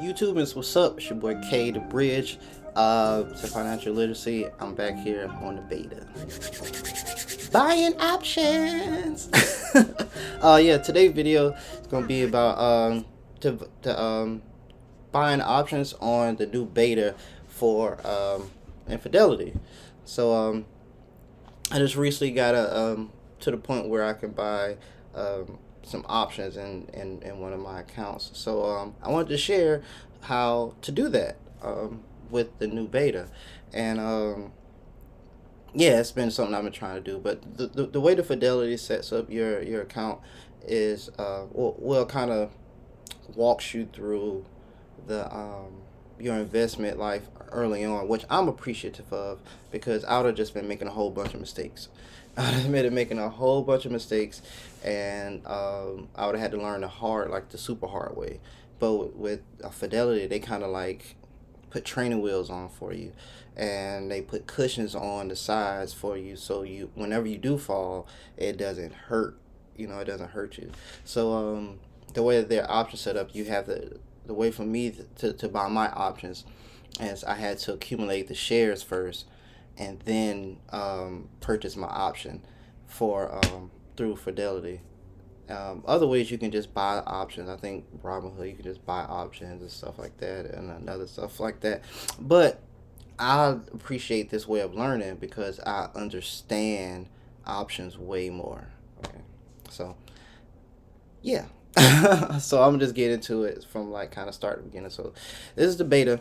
YouTubers, what's up? It's your boy K, the bridge to financial literacy. I'm back here on the beta. Buying options. Yeah, today's video is gonna be about buying options on the new beta for Fidelity. So I just recently got to the point where I can buy some options in one of my accounts. So I wanted to share how to do that with the new beta, and yeah, it's been something I've been trying to do. But the way the Fidelity sets up your account is will kind of walks you through the your investment life early on, which I'm appreciative of because I would have just been making a whole bunch of mistakes. I'd have been making a whole bunch of mistakes, and I would have had to learn the super hard way. But with Fidelity, they kind of like put training wheels on for you, and they put cushions on the sides for you, so you whenever you do fall, it doesn't hurt. It doesn't hurt you. So the way that their options set up, you have the way for me to buy my options is I had to accumulate the shares first and then purchase my option for through Fidelity. Other ways you can just buy options. I think Robinhood, you can just buy options and stuff like that, and other stuff like that. But I appreciate this way of learning because I understand options way more. Okay, so yeah. So I'm just get into it from like kind of start to beginning. So this is the beta.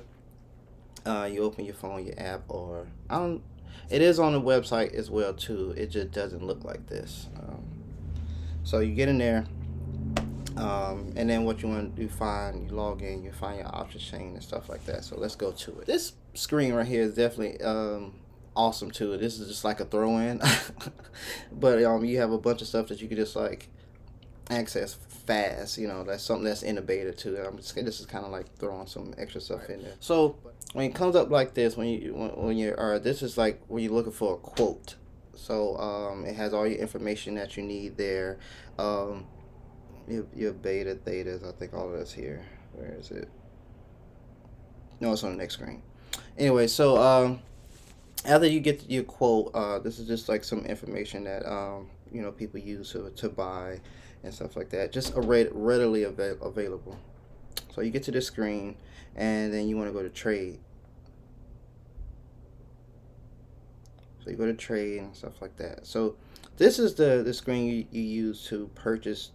You open your phone, your app, or I don't. It is on the website as well too. It just doesn't look like this. So you get in there, and then what you want to do, you log in, you find your options chain and stuff like that. So let's go to it. This screen right here is definitely awesome too. This is just like a throw-in, but you have a bunch of stuff that you can just like access fast. That's something that's in the beta too. This is kind of like throwing some extra stuff in there. So when it comes up like this, when you're this is like when you're looking for a quote. So it has all your information that you need there. Your beta thetas, I think all of that's here. Where is it? No, it's on the next screen. Anyway, so after you get your quote, this is just like some information that people use to buy and stuff like that. Just readily available. So you get to this screen, and then you want to go to trade. So you go to trade and stuff like that. So this is the screen you use to purchase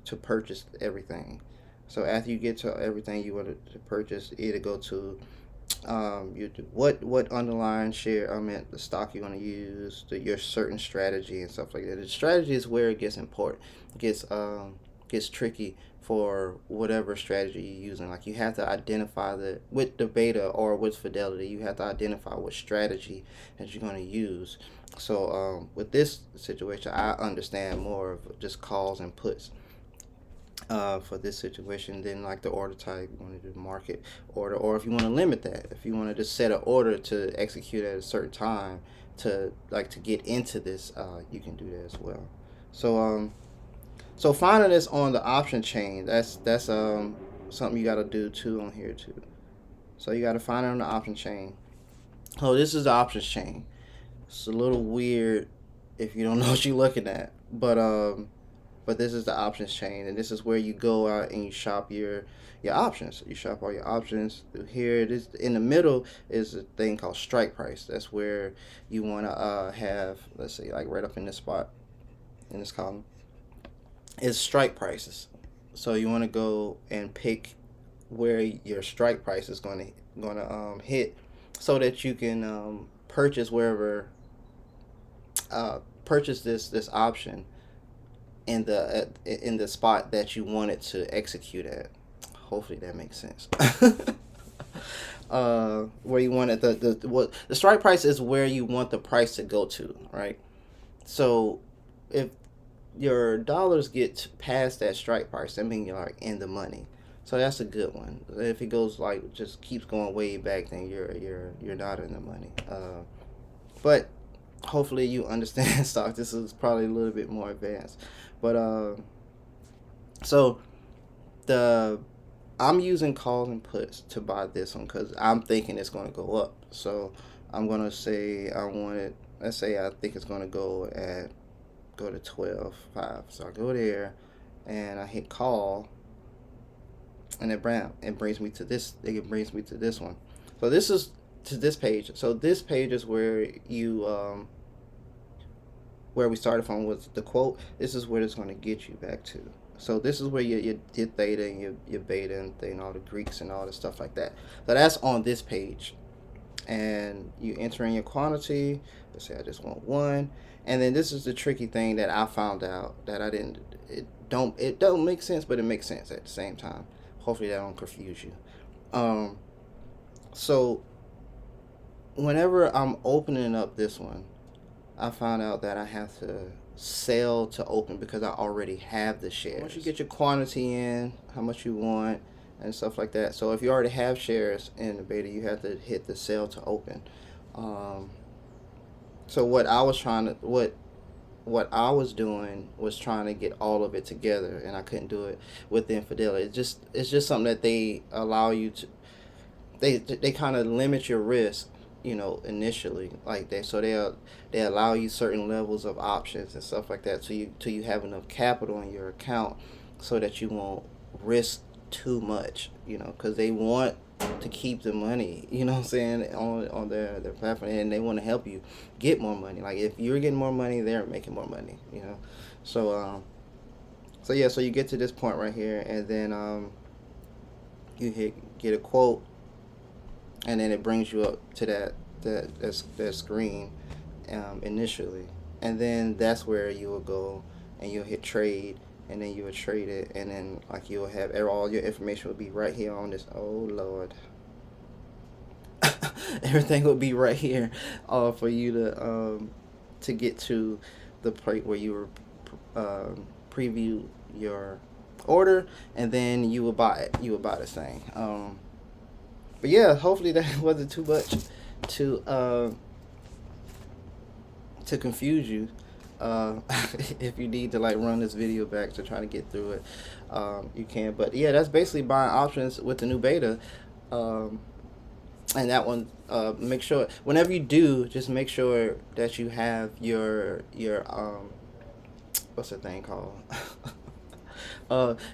everything. So after you get to everything you want to purchase, either go to what underlying share, the stock you want to use, your certain strategy and stuff like that. The strategy is where it gets important. It gets tricky for whatever strategy you're using. Like you have to identify with the beta or with Fidelity, you have to identify what strategy that you're going to use. So with this situation, I understand more of just calls and puts. For this situation, then like the order type, you want to do market order, or if you want to limit that, if you want to just set an order to execute at a certain time to get into this, you can do that as well. So finding this on the option chain, that's something you got to do too on here too. So you got to find it on the option chain. Oh, this is the options chain. It's a little weird if you don't know what you're looking at, but this is the options chain, and this is where you go out and you shop your options. You shop all your options through here. It is in the middle is a thing called strike price. That's where you want to have, let's see, like right up in this spot, in this column, is strike prices. So you want to go and pick where your strike price is going to hit, so that you can purchase purchase this option in the spot that you want it to execute at. Hopefully that makes sense. Where you want it, the strike price is where you want the price to go to, right? So if your dollars get past that strike price, that means you're like in the money. So that's a good one. If it goes like just keeps going way back, then you're not in the money. But hopefully you understand stock. This is probably a little bit more advanced, but so the I'm using call and puts to buy this one because I'm thinking it's going to go up. So I'm going to say let's say I think it's going to go to 12.5. So I go there and I hit call, and it brings me to this. It brings me to this one. So this is to this page. So this page is where you where we started from was the quote. This is where it's going to get you back to. So this is where your theta and your beta and thing, all the Greeks and all the stuff like that. So that's on this page, and you enter in your quantity. Let's say I just want 1, and then this is the tricky thing that I found out that I didn't. It don't make sense, but it makes sense at the same time. Hopefully that don't confuse you. So whenever I'm opening up this one, I found out that I have to sell to open because I already have the shares. Once you get your quantity in, how much you want and stuff like that. So if you already have shares in the beta, you have to hit the sell to open. So what I was doing was trying to get all of it together, and I couldn't do it within Fidelity. It's just something that they allow you to. They kind of limit your risk, initially, like they allow you certain levels of options and stuff like that, till you have enough capital in your account so that you won't risk too much, because they want to keep the money, what I'm saying, on their platform, and they want to help you get more money. Like if you're getting more money, they're making more money, So so you get to this point right here, and then you get a quote, and then it brings you up to that screen initially, and then that's where you will go and you'll hit trade, and then you will trade it, and then like you'll have all your information will be right here on this. Oh Lord. Everything will be right here for you to get to the point where you preview your order, and then you will buy it. You will buy this thing. But yeah, hopefully that wasn't too much to confuse you. If you need to run this video back to try to get through it, you can. But yeah, that's basically buying options with the new beta. And that one, make sure whenever you do, just make sure that you have your what's the thing called?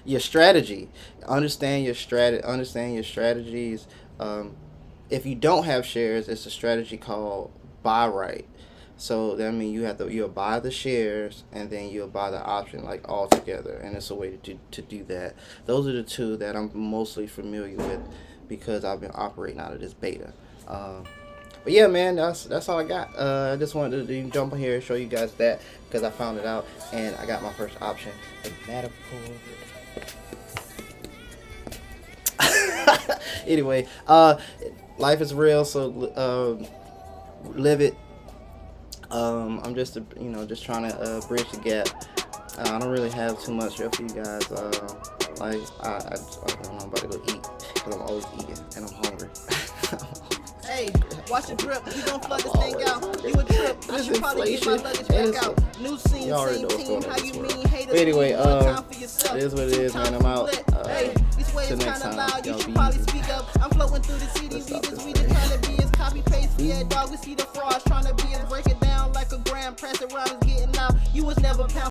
Your strategy. Understand your strategies. If you don't have shares, it's a strategy called buy right. So that means you'll buy the shares, and then you'll buy the option all together, and it's a way to do that. Those are the two that I'm mostly familiar with because I've been operating out of this beta. But yeah, man, that's all I got. I just wanted to jump in here and show you guys that because I found it out, and I got my first option. Anyway, life is real, so live it. I'm just trying to bridge the gap. I don't really have too much for you guys. I'm about to go eat because I'm always eating and I'm hungry. Hey, watch the drip. You gon' flood this thing out. You a trip. I should probably get my luggage back out. New scene, same team. How you mean haters? Anyway, it is what it is, man. I'm out. Hey, this way is kinda loud. You should probably speak up. I'm flowing through the city. We just trying to be as copy paste. Yeah, dog. We see the frauds trying to be as break it down like a gram. Press it around is getting loud. You was never pound.